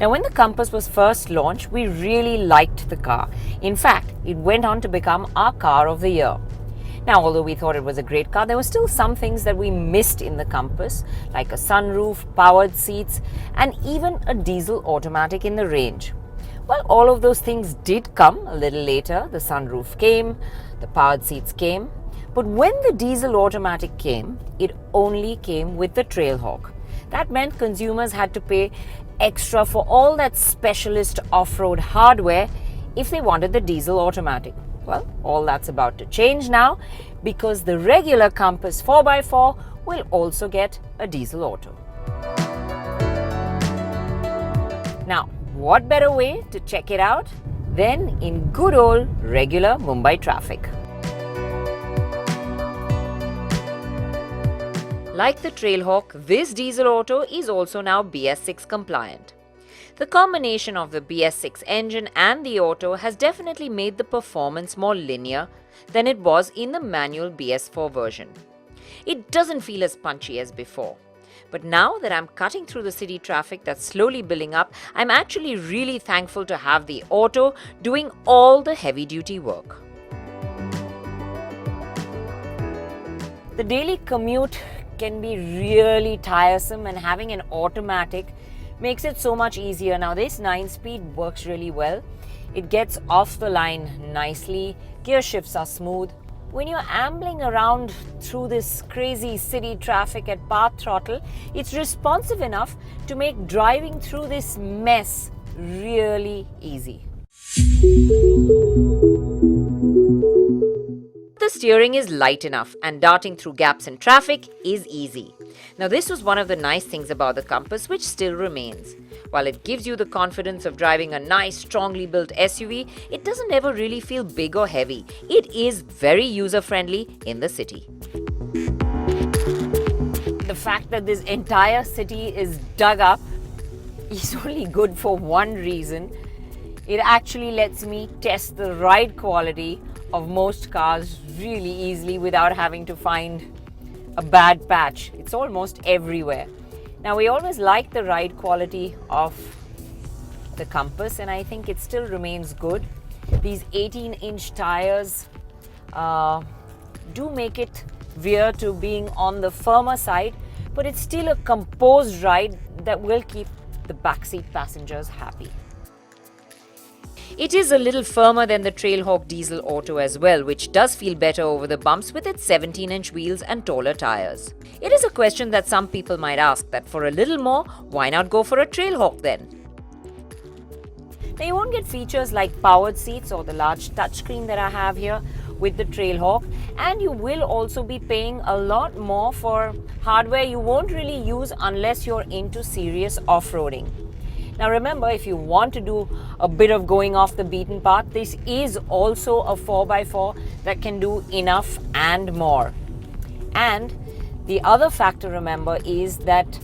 Now, when the Compass was first launched, we really liked the car. In fact, it went on to become our car of the year. Now, although we thought it was a great car, there were still some things that we missed in the Compass, like a sunroof, powered seats, and even a diesel automatic in the range. Well, all of those things did come a little later. The sunroof came, the powered seats came. But when the diesel automatic came, it only came with the Trailhawk. That meant consumers had to pay extra for all that specialist off-road hardware if they wanted the diesel automatic. Well, all that's about to change now because the regular Compass 4x4 will also get a diesel auto. Now, what better way to check it out than in good old regular Mumbai traffic? Like the Trailhawk, this diesel auto is also now BS6 compliant. The combination of the BS6 engine and the auto has definitely made the performance more linear than it was in the manual BS4 version. It doesn't feel as punchy as before. But now that I'm cutting through the city traffic that's slowly building up, I'm actually really thankful to have the auto doing all the heavy-duty work. The daily commute can be really tiresome, and having an automatic makes it so much easier. Now, this 9-speed works really well. It gets off the line nicely, gear shifts are smooth. When you're ambling around through this crazy city traffic at part throttle, it's responsive enough to make driving through this mess really easy. The steering is light enough and darting through gaps in traffic is easy. Now, this was one of the nice things about the Compass, which still remains. While it gives you the confidence of driving a nice, strongly built SUV, it doesn't ever really feel big or heavy. It is very user-friendly in the city. The fact that this entire city is dug up is only good for one reason. It actually lets me test the ride quality of most cars really easily without having to find a bad patch. It's almost everywhere. Now, we always like the ride quality of the Compass, and I think it still remains good. These 18-inch tires do make it veer to being on the firmer side, but it's still a composed ride that will keep the backseat passengers happy. It is a little firmer than the Trailhawk diesel auto as well, which does feel better over the bumps with its 17-inch wheels and taller tires. It is a question that some people might ask, that for a little more, why not go for a Trailhawk then? Now, you won't get features like powered seats or the large touchscreen that I have here with the Trailhawk, and you will also be paying a lot more for hardware you won't really use unless you're into serious off-roading. Now, remember, if you want to do a bit of going off the beaten path, this is also a 4x4 that can do enough and more. And the other factor, remember, is that,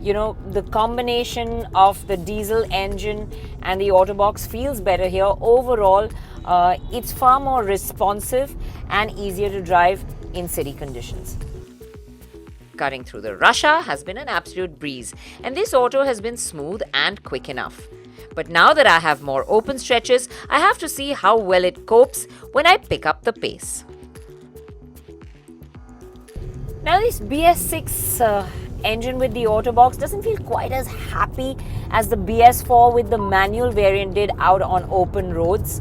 the combination of the diesel engine and the Autobox feels better here. Overall, it's far more responsive and easier to drive in city conditions. Cutting through the rush hour has been an absolute breeze, and this auto has been smooth and quick enough. But now that I have more open stretches, I have to see how well it copes when I pick up the pace. Now, this BS6 engine with the Autobox doesn't feel quite as happy as the BS4 with the manual variant did out on open roads.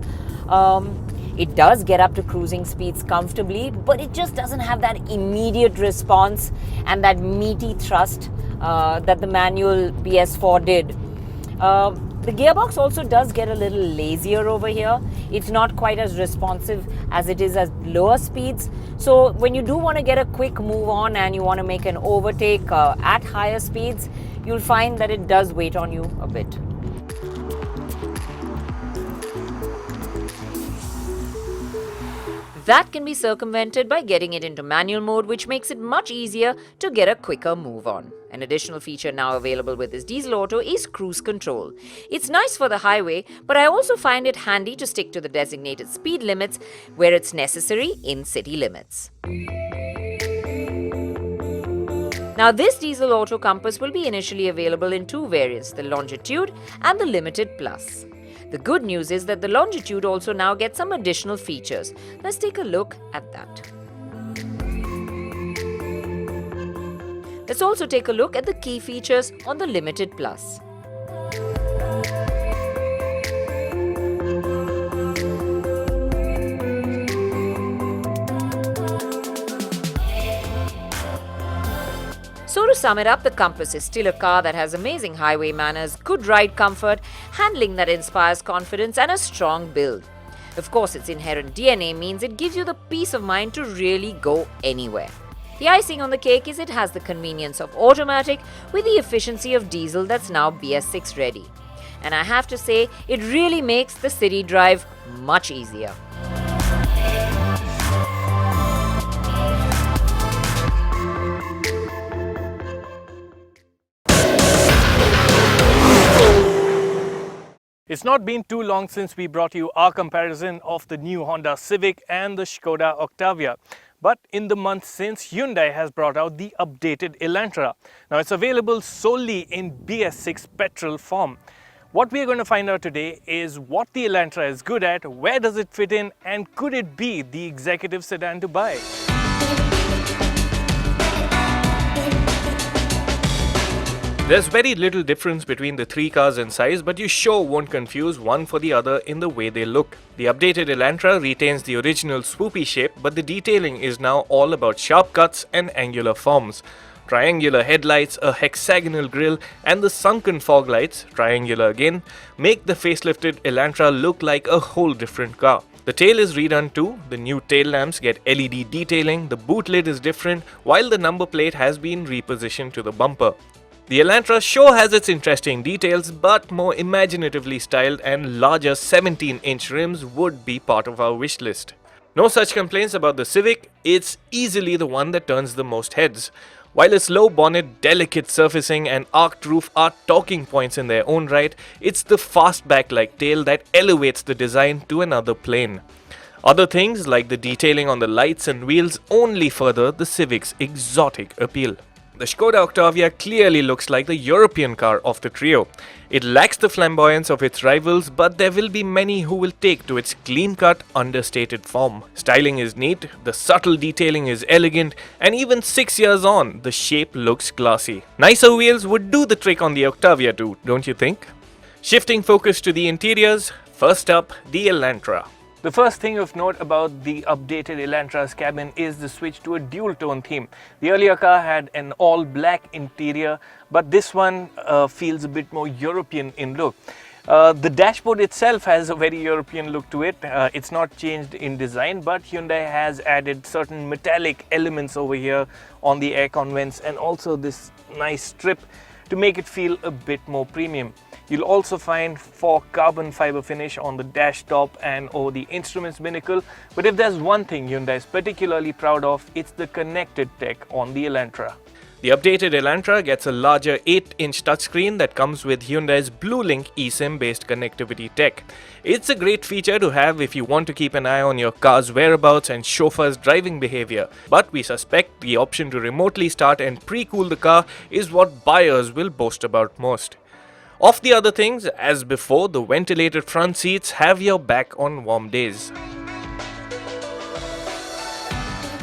It does get up to cruising speeds comfortably, but it just doesn't have that immediate response and that meaty thrust that the manual BS4 did. The gearbox also does get a little lazier over here. It's not quite as responsive as it is at lower speeds. So when you do want to get a quick move on and you want to make an overtake at higher speeds, you'll find that it does wait on you a bit. That can be circumvented by getting it into manual mode, which makes it much easier to get a quicker move on. An additional feature now available with this diesel auto is cruise control. It's nice for the highway, but I also find it handy to stick to the designated speed limits where it's necessary in city limits. Now, this diesel auto compass will be initially available in two variants, the Longitude and the Limited Plus. The good news is that the Longitude also now gets some additional features. Let's take a look at that. Let's also take a look at the key features on the Limited Plus. So to sum it up, the Compass is still a car that has amazing highway manners, good ride comfort, handling that inspires confidence, and a strong build. Of course, its inherent DNA means it gives you the peace of mind to really go anywhere. The icing on the cake is it has the convenience of automatic with the efficiency of diesel that's now BS6 ready. And I have to say, it really makes the city drive much easier. It's not been too long since we brought you our comparison of the new Honda Civic and the Skoda Octavia. But in the months since, Hyundai has brought out the updated Elantra. Now it's available solely in BS6 petrol form. What we are going to find out today is what the Elantra is good at, where does it fit in, and could it be the executive sedan to buy? There's very little difference between the three cars in size, but you sure won't confuse one for the other in the way they look. The updated Elantra retains the original swoopy shape, but the detailing is now all about sharp cuts and angular forms. Triangular headlights, a hexagonal grille, and the sunken fog lights, triangular again, make the facelifted Elantra look like a whole different car. The tail is redone too, the new tail lamps get LED detailing, the boot lid is different, while the number plate has been repositioned to the bumper. The Elantra sure has its interesting details, but more imaginatively styled and larger 17-inch rims would be part of our wish list. No such complaints about the Civic, it's easily the one that turns the most heads. While its low bonnet, delicate surfacing and arched roof are talking points in their own right, it's the fastback-like tail that elevates the design to another plane. Other things like the detailing on the lights and wheels only further the Civic's exotic appeal. The Skoda Octavia clearly looks like the European car of the trio. It lacks the flamboyance of its rivals, but there will be many who will take to its clean-cut, understated form. Styling is neat, the subtle detailing is elegant, and even 6 years on, the shape looks classy. Nicer wheels would do the trick on the Octavia too, don't you think? Shifting focus to the interiors, first up, the Elantra. The first thing of note about the updated Elantra's cabin is the switch to a dual-tone theme. The earlier car had an all-black interior, but this one feels a bit more European in look. The dashboard itself has a very European look to it. It's not changed in design, but Hyundai has added certain metallic elements over here on the air con vents and also this nice strip to make it feel a bit more premium. You'll also find for carbon fiber finish on the dash top and over the instruments binnacle. But if there's one thing Hyundai is particularly proud of, it's the connected tech on the Elantra. The updated Elantra gets a larger 8-inch touchscreen that comes with Hyundai's BlueLink eSIM-based connectivity tech. It's a great feature to have if you want to keep an eye on your car's whereabouts and chauffeur's driving behavior, but we suspect the option to remotely start and pre-cool the car is what buyers will boast about most. Of the other things, as before, the ventilated front seats have your back on warm days.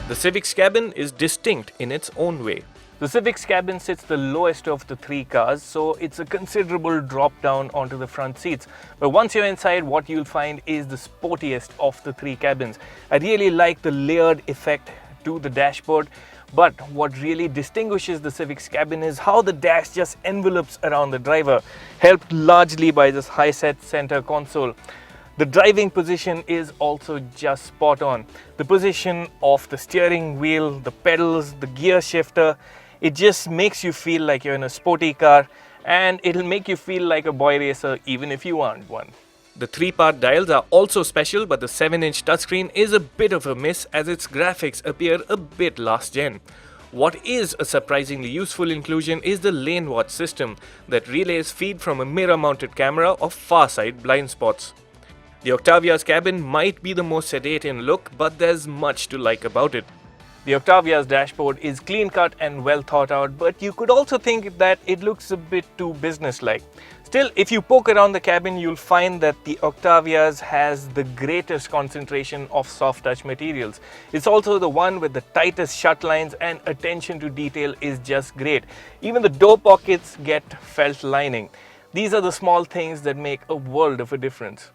The Civic's cabin is distinct in its own way. The Civic's cabin sits the lowest of the three cars, so it's a considerable drop down onto the front seats. But once you're inside, what you'll find is the sportiest of the three cabins. I really like the layered effect to the dashboard. But what really distinguishes the Civic's cabin is how the dash just envelopes around the driver, helped largely by this high-set center console. The driving position is also just spot on. The position of the steering wheel, the pedals, the gear shifter, it just makes you feel like you're in a sporty car, and it'll make you feel like a boy racer even if you aren't one. The 3-part dials are also special, but the 7-inch touchscreen is a bit of a miss as its graphics appear a bit last gen. What is a surprisingly useful inclusion is the lane watch system that relays feed from a mirror-mounted camera of far side blind spots. The Octavia's cabin might be the most sedate in look, but there's much to like about it. The Octavia's dashboard is clean-cut and well thought out, but you could also think that it looks a bit too business-like. Still, if you poke around the cabin, you'll find that the Octavia's has the greatest concentration of soft touch materials. It's also the one with the tightest shut lines, and attention to detail is just great. Even the door pockets get felt lining. These are the small things that make a world of a difference.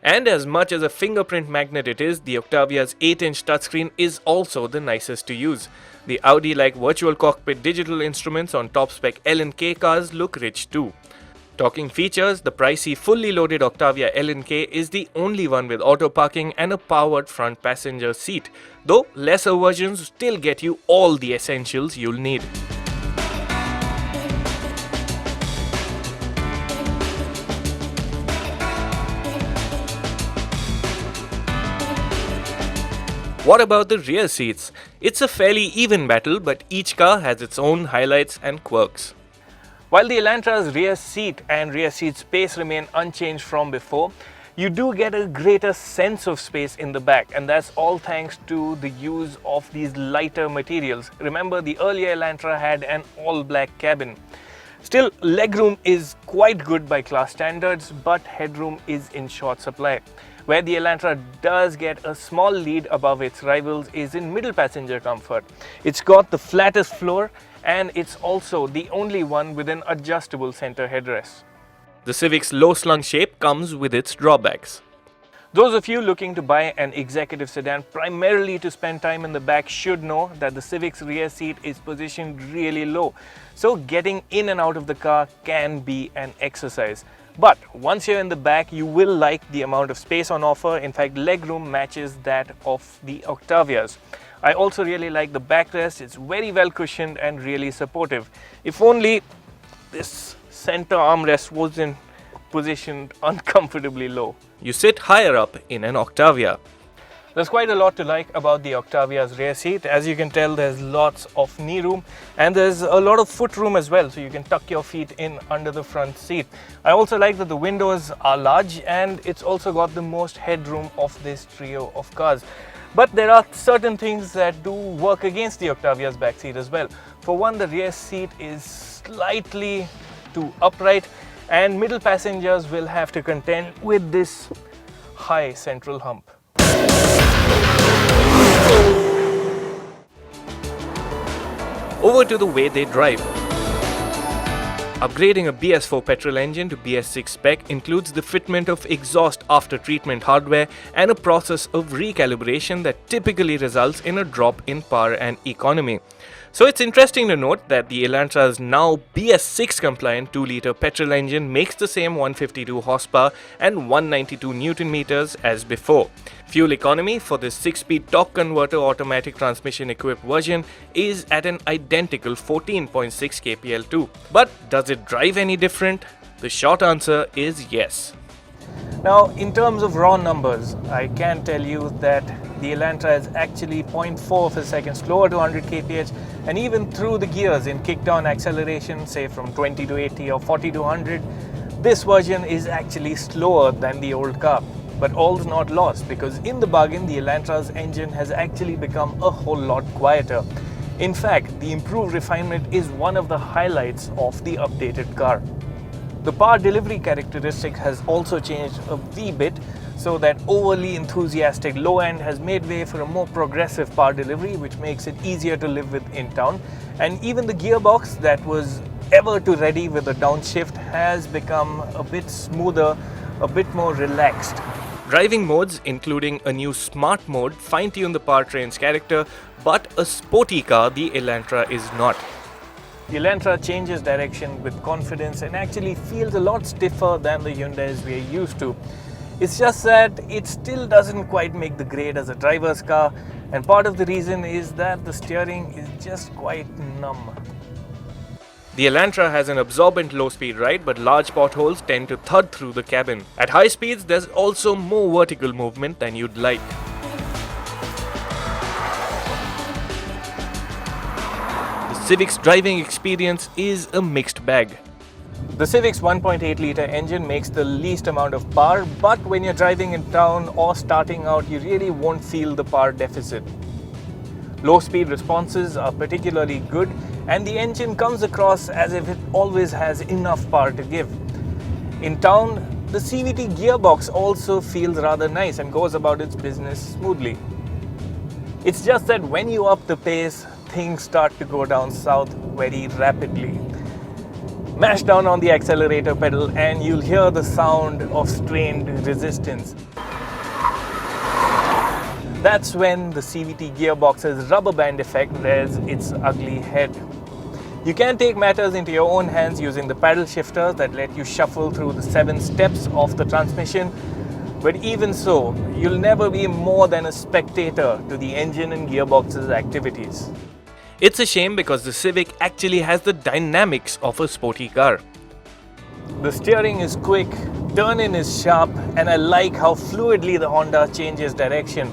And as much as a fingerprint magnet it is, the Octavia's 8-inch touchscreen is also the nicest to use. The Audi-like virtual cockpit digital instruments on top-spec L and K cars look rich too. Talking features, the pricey fully loaded Octavia L and K is the only one with auto parking and a powered front passenger seat, though lesser versions still get you all the essentials you'll need. What about the rear seats? It's a fairly even battle, but each car has its own highlights and quirks. While the Elantra's rear seat and rear seat space remain unchanged from before, you do get a greater sense of space in the back, and that's all thanks to the use of these lighter materials. Remember, the earlier Elantra had an all-black cabin. Still, legroom is quite good by class standards, but headroom is in short supply. Where the Elantra does get a small lead above its rivals is in middle passenger comfort. It's got the flattest floor, and it's also the only one with an adjustable center headrest. The Civic's low-slung shape comes with its drawbacks. Those of you looking to buy an executive sedan primarily to spend time in the back should know that the Civic's rear seat is positioned really low, so getting in and out of the car can be an exercise. But once you're in the back, you will like the amount of space on offer. In fact, legroom matches that of the Octavias. I also really like the backrest. It's very well cushioned and really supportive. If only this center armrest wasn't positioned uncomfortably low. You sit higher up in an Octavia. There's quite a lot to like about the Octavia's rear seat. As you can tell, there's lots of knee room and there's a lot of foot room as well, so you can tuck your feet in under the front seat. I also like that the windows are large and it's also got the most headroom of this trio of cars. But there are certain things that do work against the Octavia's back seat as well. For one, the rear seat is slightly too upright, and middle passengers will have to contend with this high central hump. Over to the way they drive. Upgrading a BS4 petrol engine to BS6 spec includes the fitment of exhaust after treatment hardware and a process of recalibration that typically results in a drop in power and economy. So it's interesting to note that the Elantra's now BS6 compliant 2-litre petrol engine makes the same 152 horsepower and 192 Newton meters as before. Fuel economy for this 6-speed torque converter automatic transmission equipped version is at an identical 14.6 kpl too. But does it drive any different? The short answer is yes. Now, in terms of raw numbers, I can tell you that the Elantra is actually 0.4 of a second slower to 100 kph, and even through the gears in kick-down acceleration, say from 20 to 80 or 40 to 100, this version is actually slower than the old car. But all's not lost, because in the bargain, the Elantra's engine has actually become a whole lot quieter. In fact, the improved refinement is one of the highlights of the updated car. The power delivery characteristic has also changed a wee bit, so that overly enthusiastic low end has made way for a more progressive power delivery, which makes it easier to live with in town. And even the gearbox that was ever too ready with a downshift has become a bit smoother, a bit more relaxed. Driving modes, including a new smart mode, fine-tune the powertrain's character, but a sporty car the Elantra is not. The Elantra changes direction with confidence and actually feels a lot stiffer than the Hyundais we are used to. It's just that it still doesn't quite make the grade as a driver's car, and part of the reason is that the steering is just quite numb. The Elantra has an absorbent low-speed ride, but large potholes tend to thud through the cabin. At high speeds, there's also more vertical movement than you'd like. The Civic's driving experience is a mixed bag. The Civic's 1.8-litre engine makes the least amount of power, but when you're driving in town or starting out, you really won't feel the power deficit. Low speed responses are particularly good, and the engine comes across as if it always has enough power to give. In town, the CVT gearbox also feels rather nice and goes about its business smoothly. It's just that when you up the pace, things start to go down south very rapidly. Mash down on the accelerator pedal and you'll hear the sound of strained resistance. That's when the CVT gearbox's rubber band effect rears its ugly head. You can take matters into your own hands using the paddle shifters that let you shuffle through the 7 steps of the transmission, but even so, you'll never be more than a spectator to the engine and gearbox's activities. It's a shame because the Civic actually has the dynamics of a sporty car. The steering is quick, turn-in is sharp, and I like how fluidly the Honda changes direction.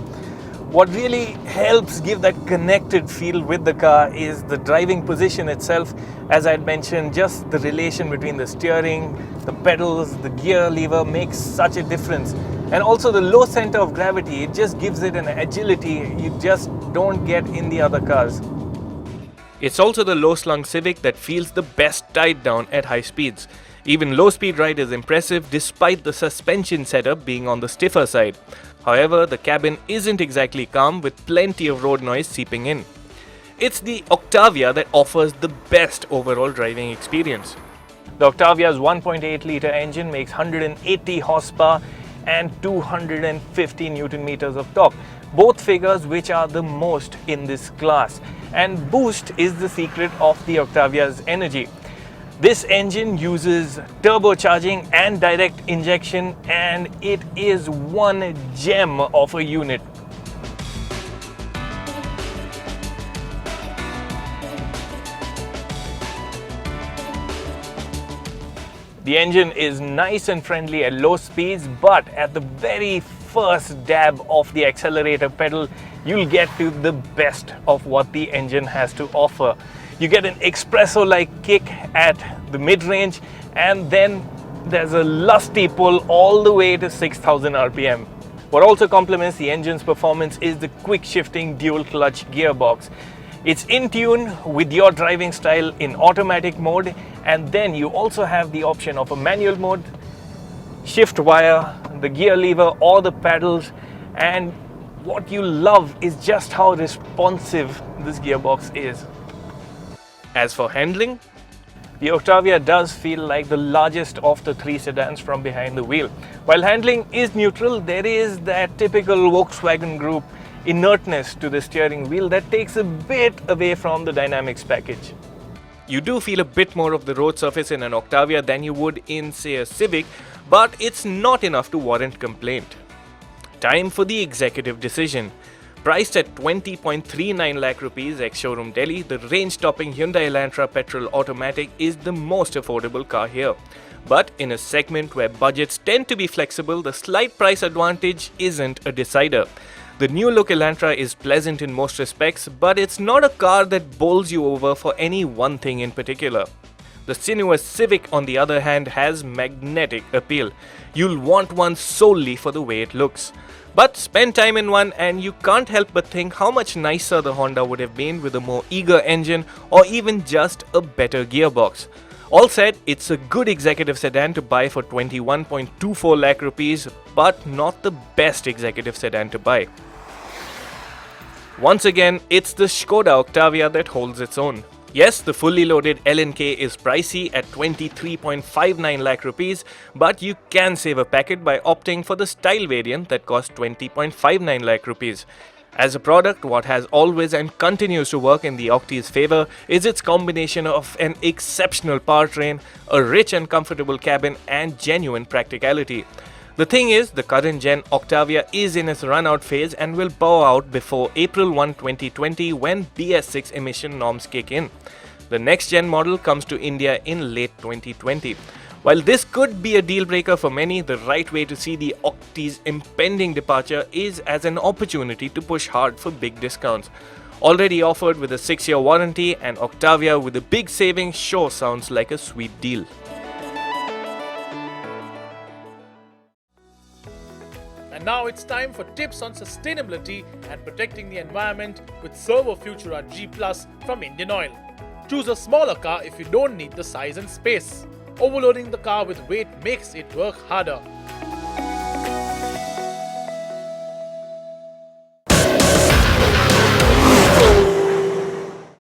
What really helps give that connected feel with the car is the driving position itself. As I had mentioned, just the relation between the steering, the pedals, the gear lever makes such a difference. And also the low center of gravity, it just gives it an agility you just don't get in the other cars. It's also the low-slung Civic that feels the best tied down at high speeds. Even low-speed ride is impressive despite the suspension setup being on the stiffer side. However, the cabin isn't exactly calm with plenty of road noise seeping in. It's the Octavia that offers the best overall driving experience. The Octavia's 1.8-litre engine makes 180 horsepower and 250 Newton meters of torque, both figures which are the most in this class. And boost is the secret of the Octavia's energy. This engine uses turbocharging and direct injection, and it is one gem of a unit. The engine is nice and friendly at low speeds, but at the very first dab of the accelerator pedal, you'll get to the best of what the engine has to offer. You get an espresso-like kick at the mid-range, and then there's a lusty pull all the way to 6,000 RPM. What also complements the engine's performance is the quick-shifting dual-clutch gearbox. It's in tune with your driving style in automatic mode, and then you also have the option of a manual mode, shift wire, the gear lever or the paddles, and what you love is just how responsive this gearbox is. As for handling, the Octavia does feel like the largest of the 3 sedans from behind the wheel. While handling is neutral, there is that typical Volkswagen Group inertness to the steering wheel that takes a bit away from the dynamics package. you do feel a bit more of the road surface in an Octavia than you would in, say, a Civic, but it's not enough to warrant complaint. Time for the executive decision. Priced at 20.39 lakh rupees ex-showroom Delhi, the range-topping Hyundai Elantra petrol automatic is the most affordable car here. But in a segment where budgets tend to be flexible, the slight price advantage isn't a decider. The new-look Elantra is pleasant in most respects, but it's not a car that bowls you over for any one thing in particular. The sinuous Civic, on the other hand, has magnetic appeal. You'll want one solely for the way it looks. But spend time in one and you can't help but think how much nicer the Honda would have been with a more eager engine or even just a better gearbox. All said, it's a good executive sedan to buy for 21.24 lakh rupees, but not the best executive sedan to buy. Once again, it's the Skoda Octavia that holds its own. Yes, the fully loaded LNK is pricey at 23.59 lakh rupees, but you can save a packet by opting for the style variant that costs 20.59 lakh rupees. As a product, what has always and continues to work in the Octi's favor is its combination of an exceptional powertrain, a rich and comfortable cabin, and genuine practicality. The thing is, the current gen Octavia is in its run-out phase and will bow out before April 1, 2020 when BS6 emission norms kick in. The next gen model comes to India in late 2020. While this could be a deal breaker for many, the right way to see the Octi's impending departure is as an opportunity to push hard for big discounts. Already offered with a 6-year warranty, and Octavia with a big saving sure sounds like a sweet deal. And now it's time for tips on sustainability and protecting the environment with Servo Futura G Plus from Indian Oil. Choose a smaller car if you don't need the size and space. Overloading the car with weight makes it work harder.